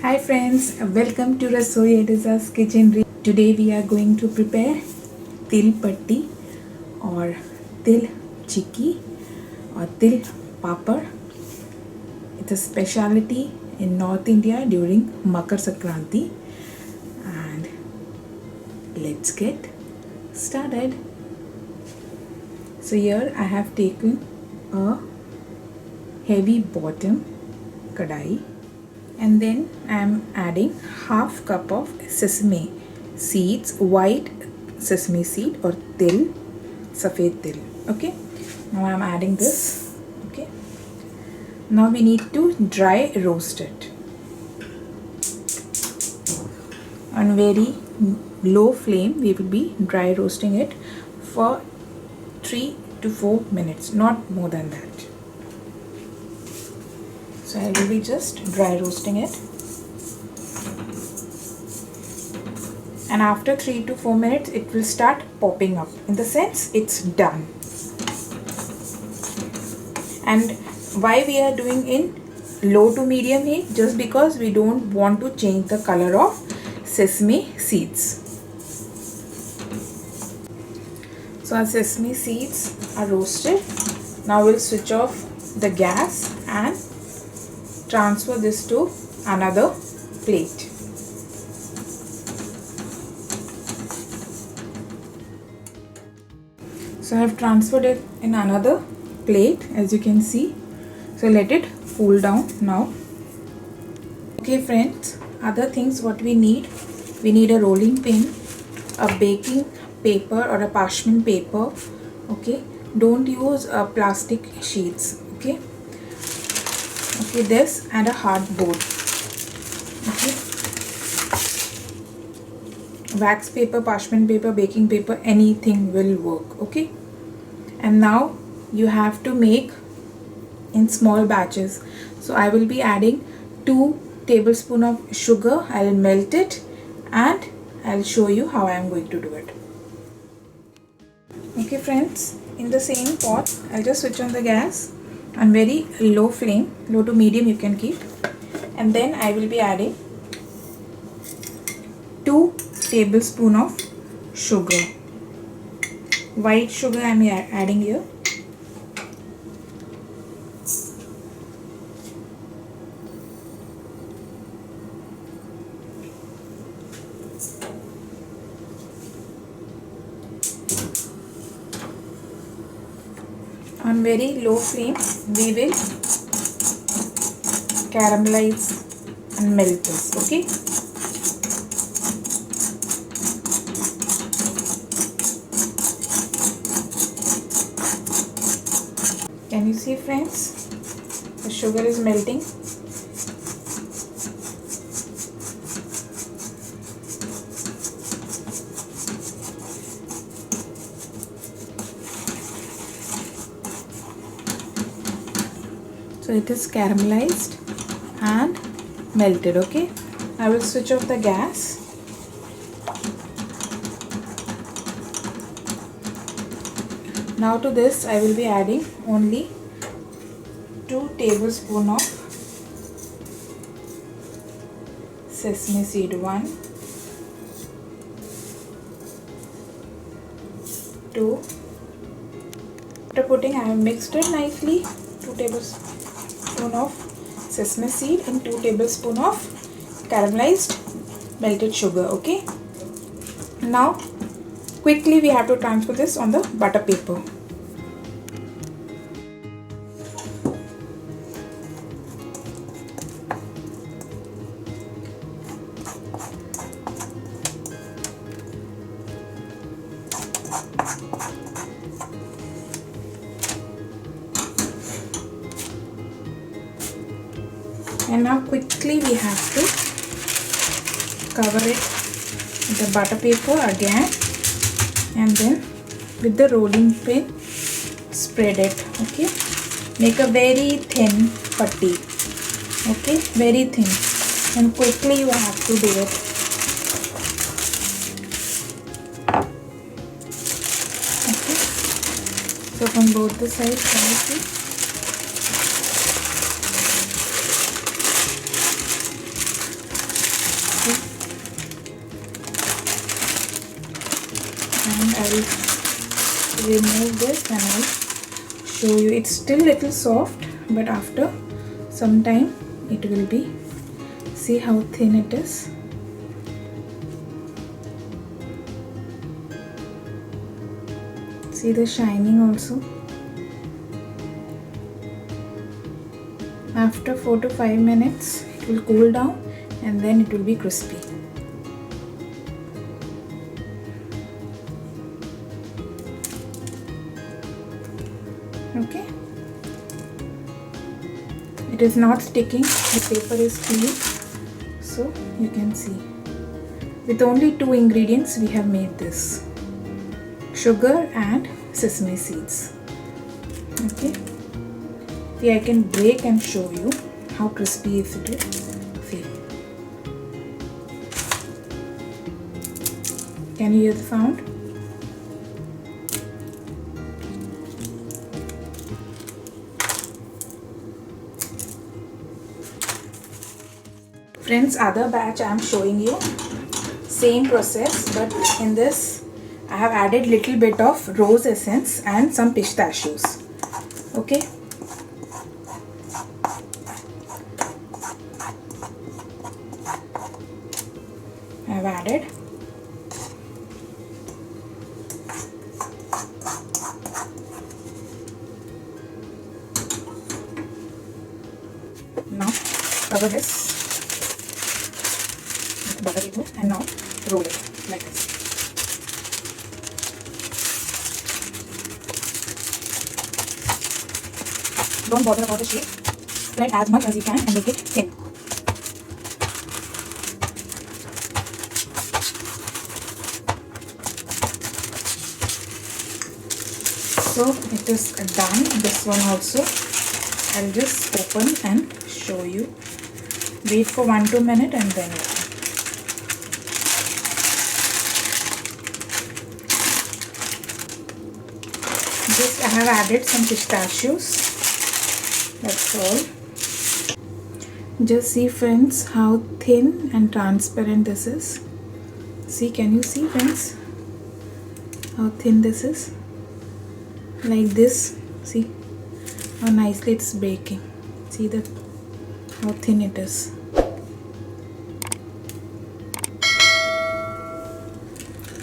Hi friends, welcome to Rasoi Eliza's kitchen. Today we are going to prepare Til Patti or Til Chikki or Til Papad. It's a specialty in North India during Makar Sankranti. And let's get started. So here I have taken a heavy bottom kadai. And then I am adding half cup of sesame seeds, white sesame seed or til, safed til. Okay, now I am adding this. Okay, now we need to dry roast it on very low flame. We will be dry roasting it for 3 to 4 minutes, not more than that. So I will be just dry roasting it, and after 3 to 4 minutes it will start popping up, in the sense it's done. And why we are doing in low to medium heat? Just because we don't want to change the color of sesame seeds. So our sesame seeds are roasted. Now we'll switch off the gas and transfer this to another plate. So I have transferred it in another plate, as you can see. So let it cool down now. Okay friends, other things what we need a rolling pin, a baking paper or a parchment paper. Okay, don't use plastic sheets. Okay, this and a hardboard. Okay, wax paper, parchment paper, baking paper, anything will work. Okay, and now you have to make in small batches. So I will be adding 2 tablespoons of sugar. I'll melt it and I'll show you how I am going to do it. Okay friends, in the same pot I'll just switch on the gas on very low flame, low to medium you can keep, and then I will be adding 2 tablespoons of sugar. White sugar I am adding here. On very low flame we will caramelize and melt this. Okay, can you see friends, the sugar is melting. So it is caramelized and melted. Okay, I will switch off the gas. Now to this I will be adding only 2 tablespoons of sesame seed. 1, 2. After putting, I have mixed it nicely. 2 tablespoons of sesame seed and 2 tablespoons of caramelized melted sugar. Okay, now quickly we have to transfer this on the butter paper. And now quickly we have to cover it with the butter paper again, and then with the rolling pin spread it. Okay, make a very thin patti. Okay, very thin, and quickly you have to do it. Okay, so from both the sides, can you see? will remove this and I'll show you. It's still little soft, but after some time it will be. See how thin it is. See the shining also. After 4 to 5 minutes it will cool down and then it will be crispy. Okay, it is not sticking, the paper is clean, so you can see with only 2 ingredients we have made this: sugar and sesame seeds. Okay, see, I can break and show you how crispy is it will feel. Can you hear the sound? Friends, other batch I am showing you, same process, but in this I have added little bit of rose essence and some pistachios. Okay, I have added. Now cover this butter paper and now roll it like this. Don't bother about the shape. Spread as much as you can and make it thin. So it is done. This one also I'll just open and show you. Wait for 1-2 minutes and then open. Just I have added some pistachios. That's all. Just see, friends, how thin and transparent this is. See, can you see, friends, how thin this is? Like this. See how nicely it's baking. See that how thin it is.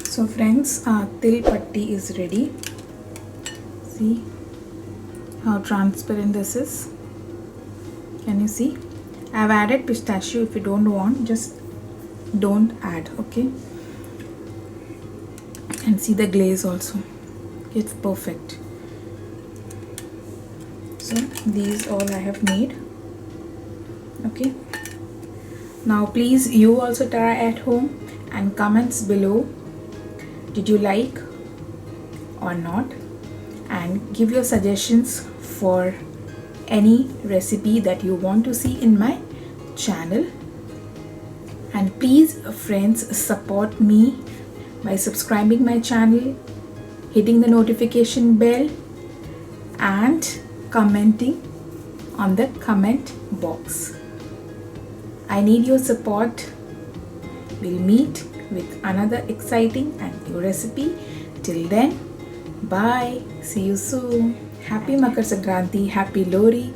So friends, our til patti is ready. See how transparent this is. Can you see? I have added pistachio. If you don't want, just don't add. Okay, and see the glaze also, it's perfect. So these all I have made. Okay, now please you also try at home and comments below, did you like or not, and give your suggestions for any recipe that you want to see in my channel. And please friends, support me by subscribing my channel, hitting the notification bell and commenting on the comment box. I need your support. We'll meet with another exciting and new recipe. Till then, bye. See you soon. Happy Makar Sankranti, Happy Lori,